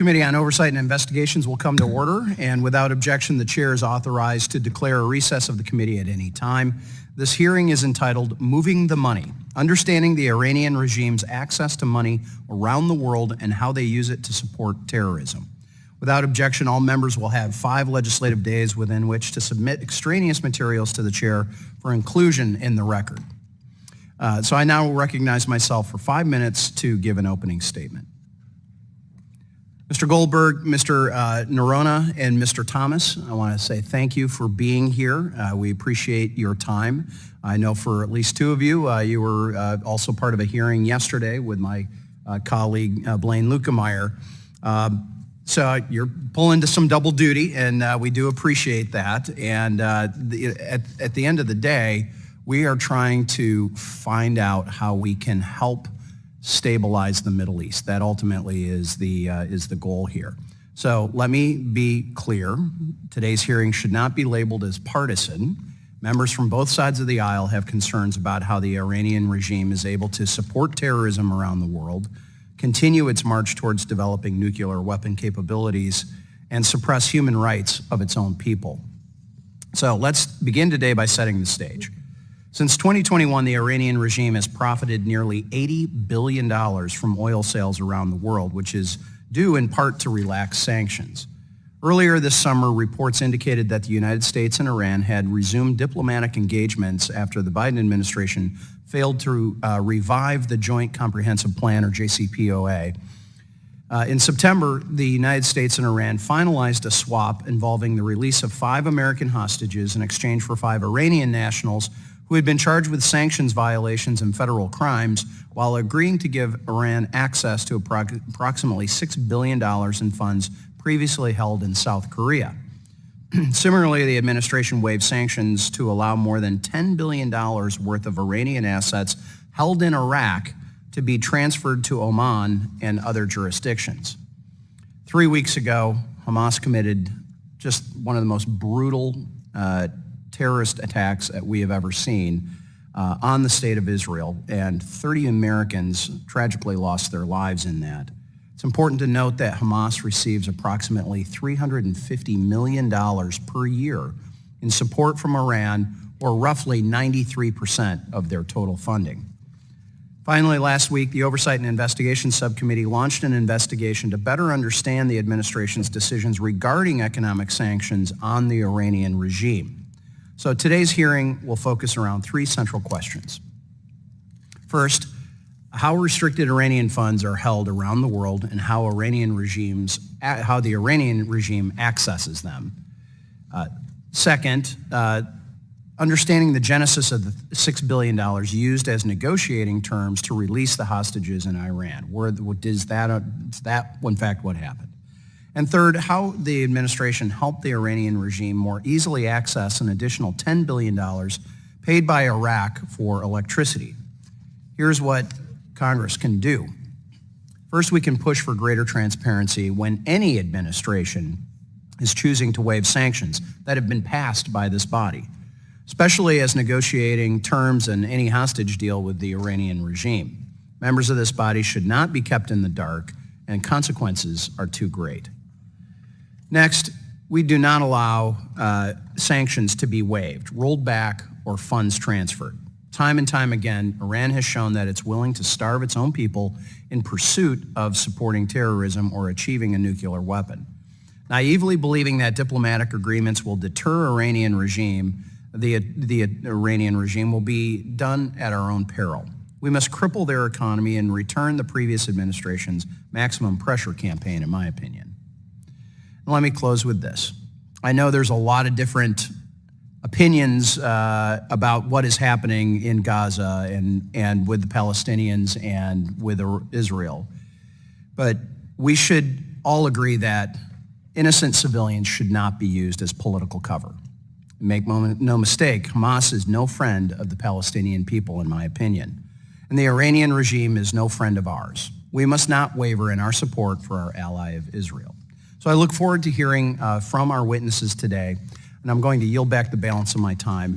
Committee on Oversight and Investigations will come to order, and without objection, the chair is authorized to declare a recess of the committee at any time. This hearing is entitled Moving the Money, Understanding the Iranian Regime's Access to Money Around the World and How They Use It to Support Terrorism. Without objection, all members will have 5 legislative days within which to submit extraneous materials to the chair for inclusion in the record. So I now recognize myself for 5 minutes to give an opening statement. Mr. Goldberg, Mr. Noronha, and Mr. Thomas, I want to say thank you for being here. We appreciate your time. I know for at least 2 of you, you were also part of a hearing yesterday with my colleague Blaine Lukemeyer. So you're pulling to some double duty, and we do appreciate that. And at the end of the day, we are trying to find out how we can help stabilize the Middle East. That ultimately is the goal here. So let me be clear. Today's hearing should not be labeled as partisan. Members from both sides of the aisle have concerns about how the Iranian regime is able to support terrorism around the world, continue its march towards developing nuclear weapon capabilities, and suppress human rights of its own people. So let's begin today by setting the stage. Since 2021, the Iranian regime has profited nearly $80 billion from oil sales around the world, which is due in part to relaxed sanctions. Earlier this summer, reports indicated that the United States and Iran had resumed diplomatic engagements after the Biden administration failed to revive the Joint Comprehensive Plan, or JCPOA. In September, the United States and Iran finalized a swap involving the release of 5 American hostages in exchange for 5 Iranian nationals who had been charged with sanctions violations and federal crimes, while agreeing to give Iran access to approximately $6 billion in funds previously held in South Korea. Similarly, the administration waived sanctions to allow more than $10 billion worth of Iranian assets held in Iraq to be transferred to Oman and other jurisdictions. 3 weeks ago, Hamas committed just one of the most brutal terrorist attacks that we have ever seen on the state of Israel, and 30 Americans tragically lost their lives in that. It's important to note that Hamas receives approximately $350 million per year in support from Iran, or roughly 93% of their total funding. Finally, last week, the Oversight and Investigations Subcommittee launched an investigation to better understand the administration's decisions regarding economic sanctions on the Iranian regime. So today's hearing will focus around 3 central questions. First, how restricted Iranian funds are held around the world and how the Iranian regime accesses them. Second, understanding the genesis of the $6 billion used as negotiating terms to release the hostages in Iran. Is that in fact what happened? And third, how the administration helped the Iranian regime more easily access an additional $10 billion paid by Iraq for electricity. Here's what Congress can do. First, we can push for greater transparency when any administration is choosing to waive sanctions that have been passed by this body, especially as negotiating terms in any hostage deal with the Iranian regime. Members of this body should not be kept in the dark, and consequences are too great. Next, we do not allow sanctions to be waived, rolled back, or funds transferred. Time and time again, Iran has shown that it's willing to starve its own people in pursuit of supporting terrorism or achieving a nuclear weapon. Naively believing that diplomatic agreements will deter the Iranian regime will be done at our own peril. We must cripple their economy and return the previous administration's maximum pressure campaign, in my opinion. Let me close with this. I know there's a lot of different opinions about what is happening in Gaza and with the Palestinians and with Israel, but we should all agree that innocent civilians should not be used as political cover. Make no mistake, Hamas is no friend of the Palestinian people, in my opinion, and the Iranian regime is no friend of ours. We must not waver in our support for our ally of Israel. So I look forward to hearing from our witnesses today, and I'm going to yield back the balance of my time.